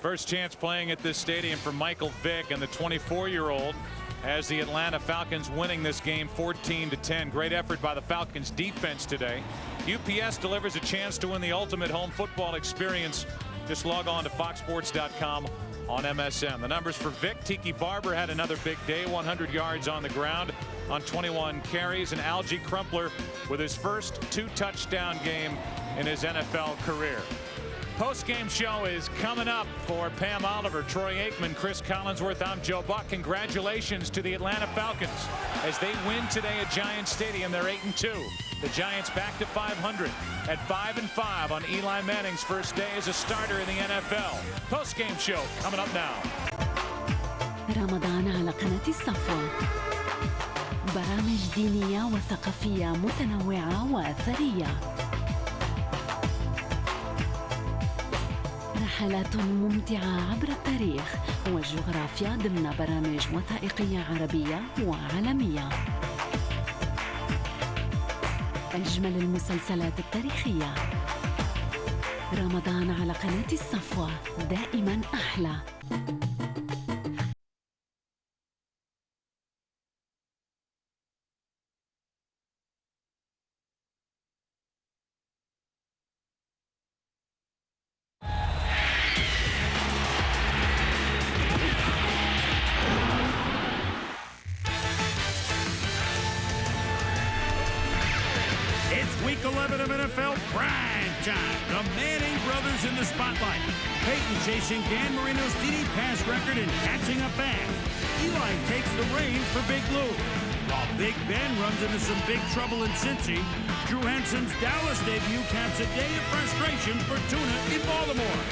First chance playing at this stadium for Michael Vick and the 24-year-old as the Atlanta Falcons winning this game 14-10. Great effort by the Falcons defense today. UPS delivers a chance to win the ultimate home football experience. Just log on to foxsports.com on MSN. The numbers for Vick: Tiki Barber had another big day, 100 yards on the ground on 21 carries, and Algie Crumpler with his first 2-touchdown game in his NFL career. Post-game show is coming up for Pam Oliver, Troy Aikman, Chris Collinsworth. I'm Joe Buck. Congratulations to the Atlanta Falcons as they win today at Giants Stadium. They're 8-2. The Giants back to 500 at 5-5 on Eli Manning's first day as a starter in the NFL. Post-game show coming up now. رمضان على قناة الصفوة. برامج دينية وثقافية متنوعة وأثرية. رحلات ممتعة عبر التاريخ والجغرافيا ضمن برامج وثائقية عربية وعالمية. أجمل المسلسلات التاريخية. رمضان على قناة الصفوة، دائما أحلى. Week 11 of NFL Prime Time. The Manning brothers in the spotlight. Peyton chasing Dan Marino's TD pass record and catching up back. Eli takes the reins for Big Lou. While Big Ben runs into some big trouble in Cincy, Drew Henson's Dallas debut caps a day of frustration for Tuna in Baltimore.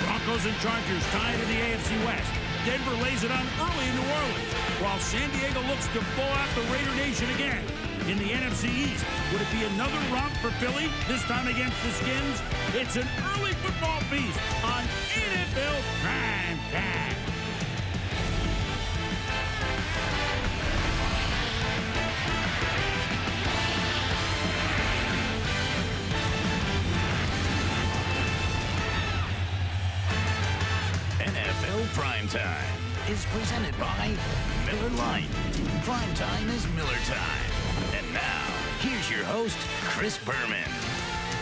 Broncos and Chargers tied in the AFC West. Denver lays it on early in New Orleans, while San Diego looks to blow out the Raider Nation again. In the NFC East, would it be another romp for Philly, this time against the Skins? It's an early football feast on NFL Prime Time. NFL Primetime is presented by Miller Lite. Primetime is Miller time. And now, here's your host, Chris Berman.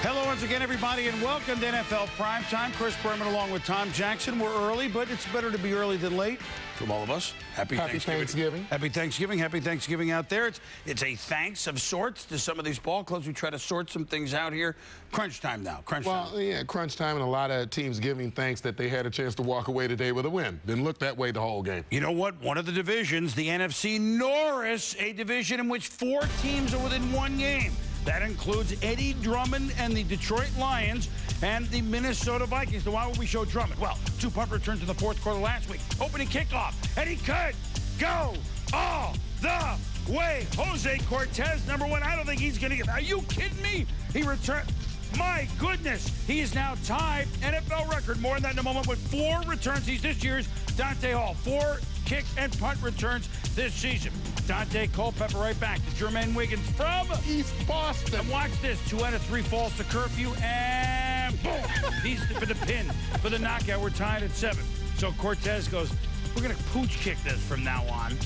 Hello once again, everybody, and welcome to NFL Primetime. Chris Berman along with Tom Jackson. We're early, but it's better to be early than late from all of us. Happy Thanksgiving. Happy Thanksgiving. Happy Thanksgiving out there. It's a thanks of sorts to some of these ball clubs. We try to sort some things out here. Crunch time now. Crunch time. Well, yeah, crunch time, and a lot of teams giving thanks that they had a chance to walk away today with a win. Didn't look that way the whole game. You know what? One of the divisions, the NFC Norris, a division in which 4 teams are within 1 game. That includes Eddie Drummond and the Detroit Lions and the Minnesota Vikings. So why would we show Drummond? Well, 2 punt returns in the 4th quarter last week. Opening kickoff, and he could go all the way. Jose Cortez, number 1. I don't think he's going to get. Are you kidding me? He returned. My goodness, he is now tied NFL record, more than that in a moment, with 4 returns. He's this year's Dante Hall. 4 kick and punt returns this season. Dante Culpepper right back to Jermaine Wiggins from East Boston. And watch this. 2 out of 3 falls to curfew, and boom. He's for the pin, for the knockout. We're tied at 7. So Cortez goes, we're going to pooch kick this from now on.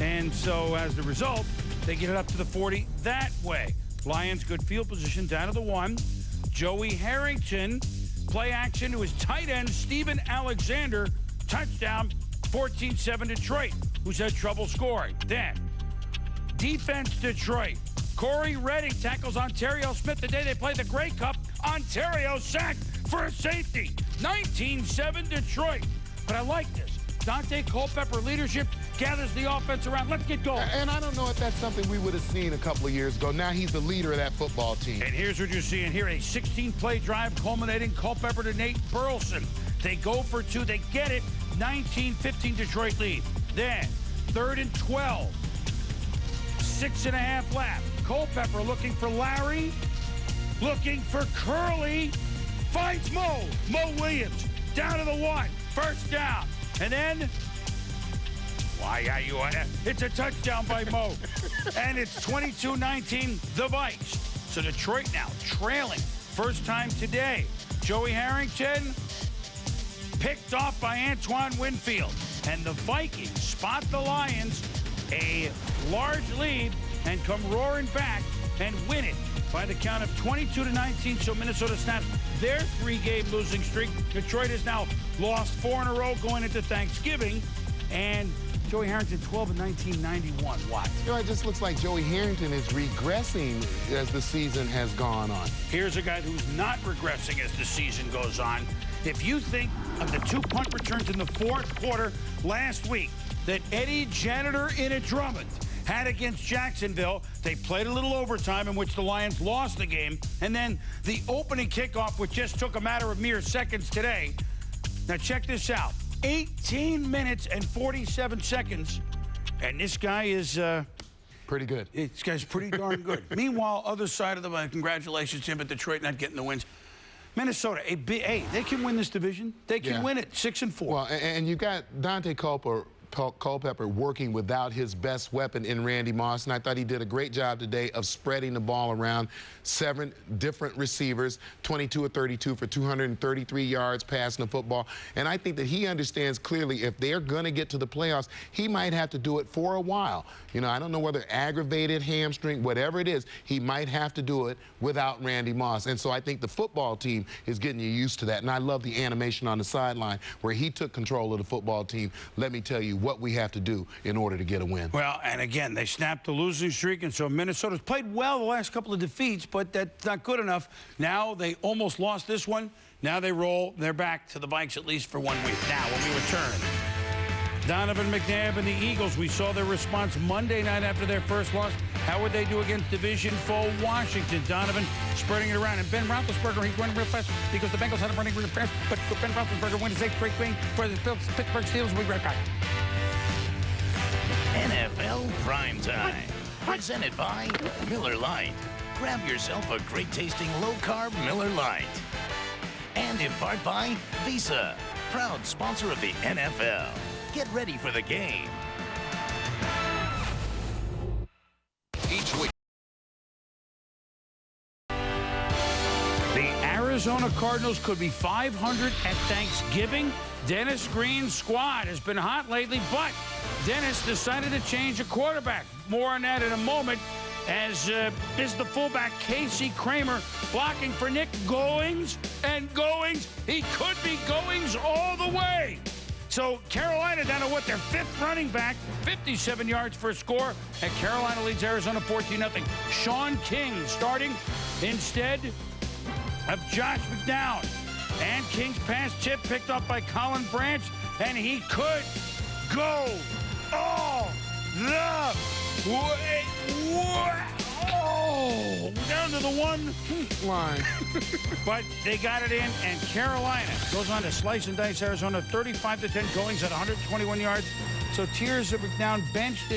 And so as a result, they get it up to the 40 that way. Lions good field position down to the 1. Joey Harrington, play action to his tight end, Steven Alexander, touchdown, 14-7 Detroit, who's had trouble scoring. Then, defense Detroit. Corey Redding tackles Ontario Smith the day they play the Grey Cup. Ontario sacked for a safety. 19-7 Detroit. But I like this. Dante Culpepper leadership gathers the offense around. Let's get going. And I don't know if that's something we would have seen a couple of years ago. Now he's the leader of that football team. And here's what you're seeing here. A 16-play drive culminating Culpepper to Nate Burleson. They go for 2. They get it. 19-15 Detroit lead. Then, 3rd and 12. 6.5 left. Culpepper looking for Larry. Looking for Curley. Finds Mo. Mo Williams. Down to the 1. First down. And then, it's a touchdown by Mo. And it's 22-19, the Vikes. So Detroit now trailing. First time today. Joey Harrington picked off by Antoine Winfield. And the Vikings spot the Lions a large lead and come roaring back and win it by the count of 22-19. So Minnesota snaps their 3-game losing streak. Detroit has now lost 4 in a row going into Thanksgiving. And Joey Harrington, 12 in 1991. What? You know, it just looks like Joey Harrington is regressing as the season has gone on. Here's a guy who's not regressing as the season goes on. If you think of the 2 punt returns in the 4th quarter last week that Eddie Janitor in a Drummond had against Jacksonville, they played a little overtime in which the Lions lost the game, and then the opening kickoff, which just took a matter of mere seconds today. Now check this out. 18 minutes and 47 seconds, and this guy is pretty good. This guy's pretty darn good. Meanwhile, other side of the line, congratulations to him at Detroit not getting the wins. Minnesota, hey, they can win this division. They can win it 6-4. Well, and you got Dante Culpepper working without his best weapon in Randy Moss, and I thought he did a great job today of spreading the ball around. 7 different receivers, 22 of 32 for 233 yards passing the football. And I think that he understands clearly if they're going to get to the playoffs, he might have to do it for a while. You know, I don't know whether aggravated hamstring, whatever it is, he might have to do it without Randy Moss. And so I think the football team is getting you used to that. And I love the animation on the sideline where he took control of the football team. Let me tell you what we have to do in order to get a win. Well, and again, they snapped the losing streak, and so Minnesota's played well the last couple of defeats, but that's not good enough. Now they almost lost this one. Now they roll. They're back to the Vikes at least for 1 week. Now, when we return, Donovan McNabb and the Eagles, we saw their response Monday night after their first loss. How would they do against division foe Washington? Donovan spreading it around. And Ben Roethlisberger, he's running real fast because the Bengals had him running real fast. But Ben Roethlisberger wins his 8th straight game for the Pittsburgh Steelers. We'll be right back. NFL Primetime. Presented by Miller Lite. Grab yourself a great-tasting low-carb Miller Lite. And in part by Visa, proud sponsor of the NFL. Get ready for the game. Each week. The Arizona Cardinals could be 500 at Thanksgiving. Dennis Green's squad has been hot lately, but Dennis decided to change a quarterback. More on that in a moment, as is the fullback Casey Kramer blocking for Nick Goings. And Goings, he could be Goings all the way. So Carolina down to what, their 5th running back, 57 yards for a score, and Carolina leads Arizona 14-0. Sean King starting instead of Josh McDowell. And King's pass tip picked up by Colin Branch, and he could go all the way. Oh, down to the 1 line. But they got it in, and Carolina goes on to slice and dice Arizona 35-10. Goings at 121 yards. So tears of McDowell benched.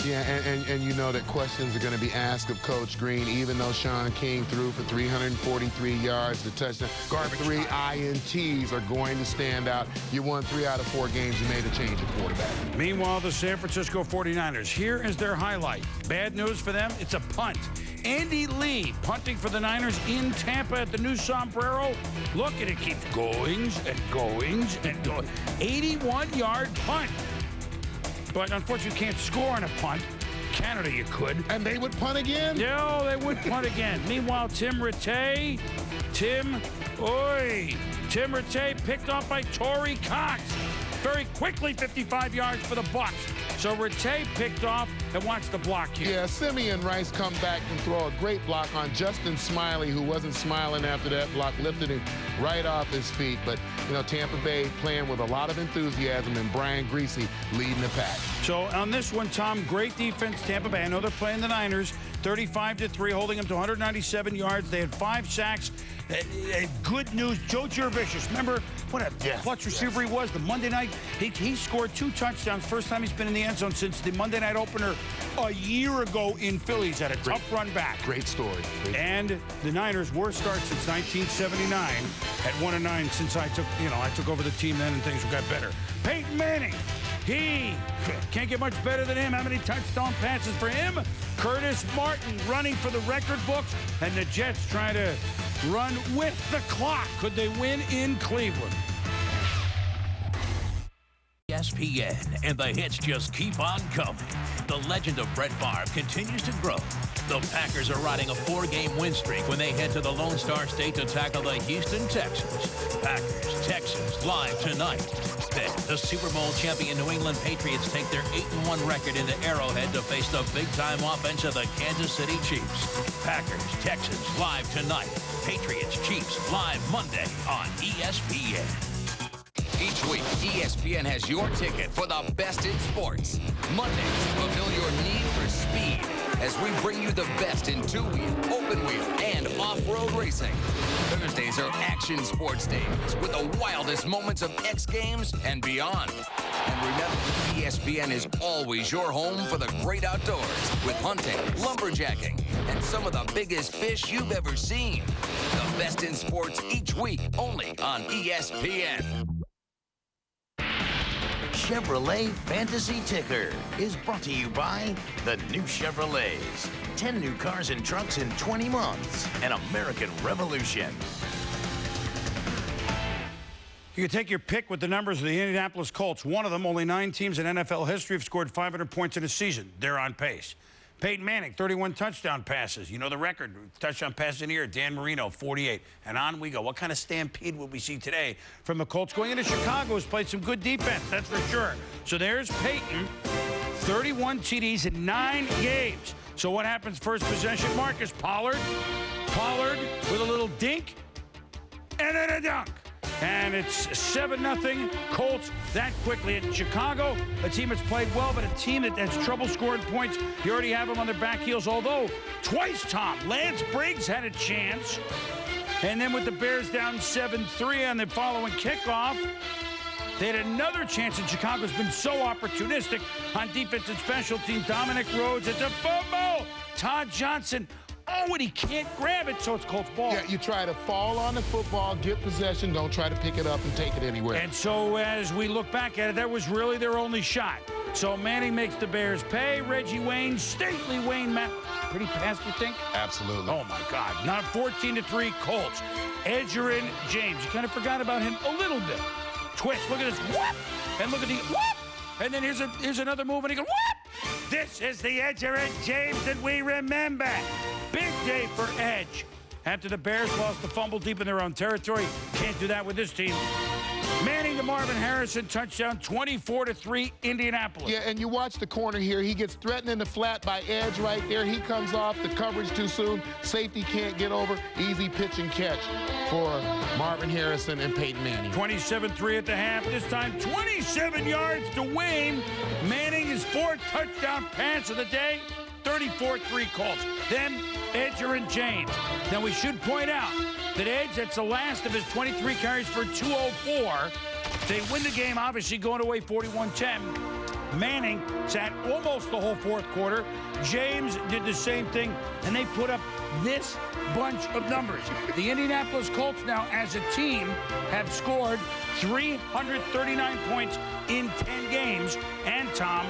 Yeah, and you know that questions are going to be asked of Coach Green, even though Sean King threw for 343 yards, the touchdown. Garbage 3 INTs are going to stand out. You won 3 out of 4 games. You made a change at quarterback. Meanwhile, the San Francisco 49ers. Here is their highlight. Bad news for them, it's a punt. Andy Lee punting for the Niners in Tampa at the new Sombrero. Look at it, keeps goings and goings and going. 81-yard punt. But unfortunately, you can't score on a punt. Canada, you could. And they would punt again? No, they would punt again. Meanwhile, Tim Rattay picked off by Torrey Cox. Very quickly, 55 yards for the Bucs. So Rattay picked off, and watch the block here. Yeah, Simeon Rice come back and throw a great block on Justin Smiley, who wasn't smiling after that block, lifted him right off his feet. But, you know, Tampa Bay playing with a lot of enthusiasm, and Brian Greasy leading the pack. So on this one, Tom, great defense, Tampa Bay. I know they're playing the Niners, 35-3, holding them to 197 yards. They had 5 sacks. Good news, Joe Jurevicius. Remember what a clutch receiver he was the Monday night? He scored 2 touchdowns. First time he's been in the end zone since the Monday night opener a year ago in Philly. He's had a tough run back. Great story. And the Niners' worst start since 1979 at 1-9 since I took over the team then and things got better. Peyton Manning. He can't get much better than him. How many touchdown passes for him? Curtis Martin running for the record books, and the Jets trying to run with the clock. Could they win in Cleveland? ESPN, and the hits just keep on coming. The legend of Brett Favre continues to grow. The Packers are riding a 4-game win streak when they head to the Lone Star State to tackle the Houston Texans. Packers, Texans, live tonight. Then, the Super Bowl champion New England Patriots take their 8-1 record into Arrowhead to face the big-time offense of the Kansas City Chiefs. Packers, Texans, live tonight. Patriots, Chiefs, live Monday on ESPN. Each week, ESPN has your ticket for the best in sports. Mondays, fulfill your need for speed as we bring you the best in two-wheel, open-wheel, and off-road racing. Thursdays are action sports days with the wildest moments of X Games and beyond. And remember, ESPN is always your home for the great outdoors with hunting, lumberjacking, and some of the biggest fish you've ever seen. The best in sports each week, only on ESPN. Chevrolet Fantasy Ticker is brought to you by the new Chevrolets. 10 new cars and trucks in 20 months. An American revolution. You can take your pick with the numbers of the Indianapolis Colts. One of them, only 9 teams in NFL history have scored 500 points in a season. They're on pace. Peyton Manning, 31 touchdown passes. You know the record. Touchdown passes in the year. Dan Marino, 48. And on we go. What kind of stampede will we see today from the Colts going into Chicago? Has played some good defense, that's for sure. So there's Peyton, 31 TDs in 9 games. So what happens first possession? Marcus Pollard with a little dink, and then a dunk. And it's 7-0 Colts that quickly. In Chicago, a team that's played well, but a team that has trouble scoring points. You already have them on their back heels, although twice, Tom, Lance Briggs had a chance. And then with the Bears down 7-3 on the following kickoff, they had another chance, and Chicago's been so opportunistic on defense and special team. Dominic Rhodes at the fumble. Todd Johnson. Oh, and he can't grab it, so it's Colts ball. Yeah, you try to fall on the football, get possession, don't try to pick it up and take it anywhere. And so as we look back at it, that was really their only shot. So Manning makes the Bears pay. Reggie Wayne, stately Wayne, pretty pass, you think? Absolutely. Oh, my God. Now 14-3 Colts. Edgerrin James. You kind of forgot about him a little bit. Twist. Look at this. Whoop! And look at the whoop! And then here's another move, and he goes, whoop! This is the Edgerrin James that we remember. Big day for Edge. After the Bears lost the fumble deep in their own territory, can't do that with this team. Manning to Marvin Harrison, touchdown, 24-3 Indianapolis. Yeah, and you watch the corner here. He gets threatened in the flat by Edge right there. He comes off the coverage too soon. Safety can't get over. Easy pitch and catch for Marvin Harrison and Peyton Manning. 27-3 at the half. This time, 27 yards to Wayne. Manning his 4th touchdown pass of the day. 34-3 Colts. Then Edgerrin James. Now we should point out that Edge, that's the last of his 23 carries for 204. They win the game, obviously going away 41-10. Manning sat almost the whole 4th quarter. James did the same thing, and they put up this bunch of numbers. The Indianapolis Colts now, as a team, have scored 339 points in 10 games. And, Tom,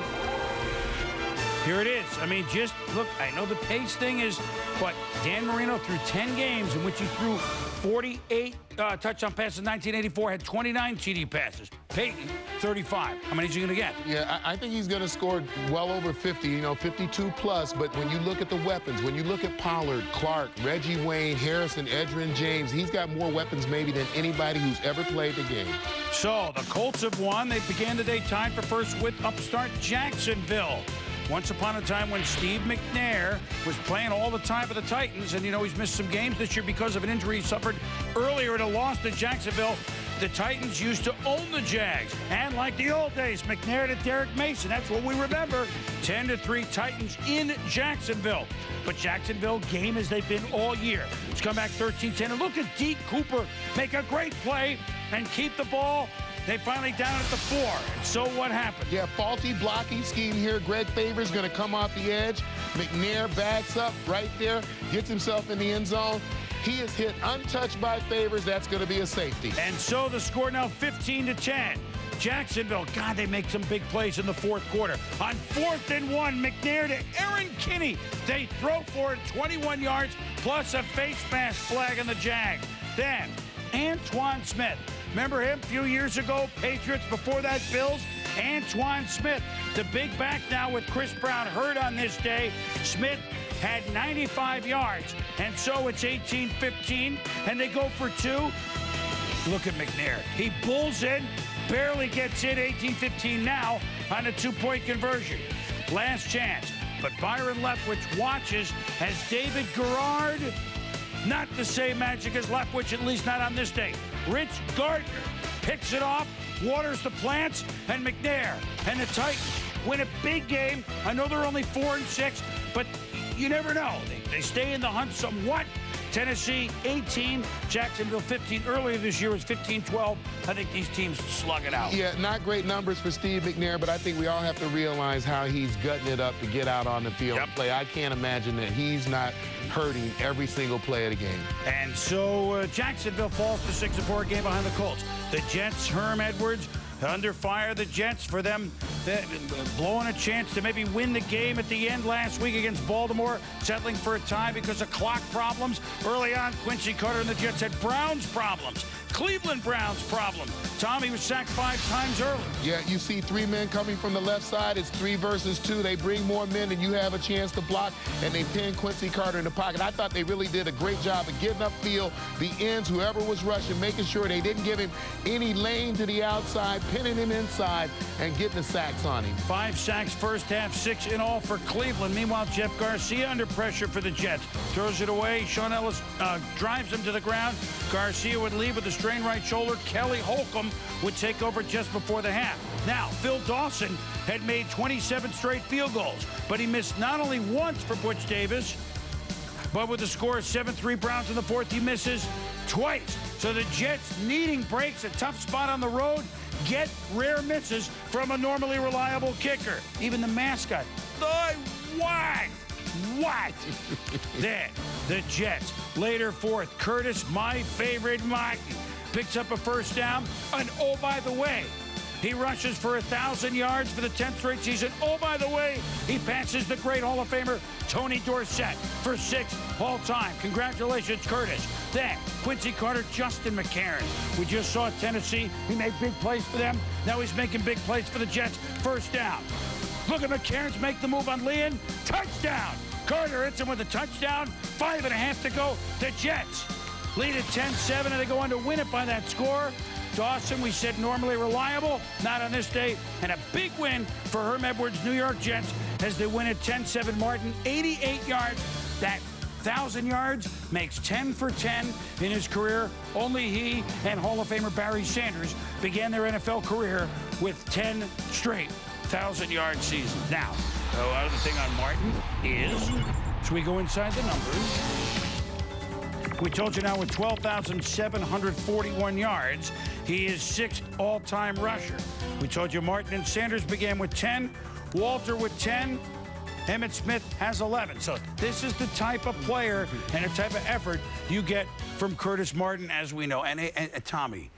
here it is. I mean, just look, I know the pace thing is, but Dan Marino threw 10 games in which he threw 48 touchdown passes in 1984, had 29 TD passes. Peyton, 35. How many is he going to get? Yeah, I think he's going to score well over 50, 52 plus. But when you look at the weapons, when you look at Pollard, Clark, Reggie Wayne, Harrison, Edgerrin James, he's got more weapons maybe than anybody who's ever played the game. So the Colts have won. They began the day tied for first with upstart Jacksonville. Once upon a time when Steve McNair was playing all the time for the Titans, and he's missed some games this year because of an injury he suffered earlier in a loss to Jacksonville. The Titans used to own the Jags. And like the old days, McNair to Derek Mason, that's what we remember. 10-3 Titans in Jacksonville. But Jacksonville, game as they've been all year. It's come back 13-10. And look at Deke Cooper make a great play and keep the ball. They finally down at the 4. And so what happened? Yeah, faulty blocking scheme here. Greg Favors going to come off the edge. McNair backs up right there, gets himself in the end zone. He is hit untouched by Favors. That's going to be a safety. And so the score now 15-10. Jacksonville, God, they make some big plays in the 4th quarter. On 4th and 1, McNair to Aaron Kinney. They throw for it 21 yards plus a face mask flag on the Jags. Then Antoine Smith. Remember him a few years ago? Patriots, before that, Bills. Antoine Smith, the big back now with Chris Brown hurt on this day. Smith had 95 yards, and so it's 18-15, and they go for two. Look at McNair. He pulls in, barely gets in, 18-15 now on a two-point conversion. Last chance, but Byron Leftwich watches as David Garrard, not the same magic as Leftwich, at least not on this day. Rich Gardner picks it off, waters the plants, and McNair and the Titans win a big game. I know they're only 4-6, but you never know. They stay in the hunt somewhat. Tennessee 18, Jacksonville 15. Earlier this year was 15-12. I think these teams slug it out. Yeah, not great numbers for Steve McNair, but I think we all have to realize how he's gutting it up to get out on the field and play. I can't imagine that he's not hurting every single play of the game. And so Jacksonville falls to 6-4, game behind the Colts. The Jets, Herm Edwards, under fire. The Jets, for them, blowing a chance to maybe win the game at the end last week against Baltimore, settling for a tie because of clock problems. Early on, Quincy Carter and the Jets had Browns problems. Cleveland Browns problem. Tommy was sacked 5 times early. Yeah, you see 3 men coming from the left side. It's 3 versus 2. They bring more men and you have a chance to block, and they pin Quincy Carter in the pocket. I thought they really did a great job of getting upfield, the ends, whoever was rushing, making sure they didn't give him any lane to the outside, pinning him inside, and getting the sacks on him. 5 sacks first half, 6 in all for Cleveland. Meanwhile, Jeff Garcia under pressure for the Jets. Throws it away. Sean Ellis drives him to the ground. Garcia would leave with a strained right shoulder. Kelly Holcomb would take over just before the half. Now, Phil Dawson had made 27 straight field goals, but he missed not only once for Butch Davis, but with the score of 7-3 Browns in the fourth, he misses twice. So the Jets, needing breaks, a tough spot on the road, get rare misses from a normally reliable kicker. Even the mascot, what? Then the Jets, later fourth, Curtis, my favorite Martin, picks up a first down, and oh, by the way, he rushes for 1,000 yards for the 10th straight season. Oh, by the way, he passes the great Hall of Famer Tony Dorsett for 6th all-time. Congratulations, Curtis. Then, Quincy Carter, Justin McCarron. We just saw Tennessee. He made big plays for them. Now he's making big plays for the Jets. First down. Look at McCarron's make the move on Leon. Touchdown. Carter hits him with a touchdown. 5.5 to go. The Jets lead at 10-7, and they go on to win it by that score. Dawson, we said normally reliable, not on this day, and a big win for Herm Edwards' New York Jets as they win at 10-7. Martin, 88 yards. That 1,000 yards makes 10 for 10 in his career. Only he and Hall of Famer Barry Sanders began their NFL career with 10 straight 1,000-yard seasons. Now, the other thing on Martin is, so we go inside the numbers. We told you now with 12,741 yards, he is 6th all-time rusher. We told you Martin and Sanders began with 10, Walter with 10, Emmitt Smith has 11. So this is the type of player and the type of effort you get from Curtis Martin, as we know. And Tommy,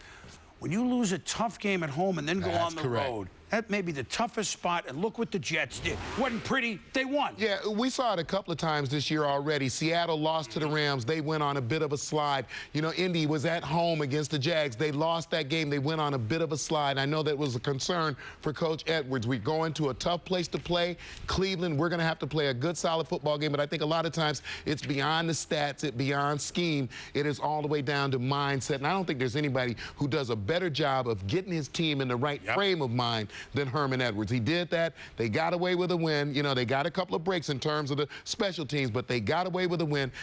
when you lose a tough game at home and then go on the road, that may be the toughest spot, and look what the Jets did. Wasn't pretty, they won. Yeah, we saw it a couple of times this year already. Seattle lost to the Rams. They went on a bit of a slide. You know, Indy was at home against the Jags. They lost that game. They went on a bit of a slide. I know that was a concern for Coach Edwards. We go into a tough place to play. Cleveland, we're going to have to play a good, solid football game, but I think a lot of times it's beyond the stats, it's beyond scheme. It is all the way down to mindset, and I don't think there's anybody who does a better job of getting his team in the right frame of mind than Herman Edwards. He did that. They got away with a win. You know, they got a couple of breaks in terms of the special teams, but they got away with a win.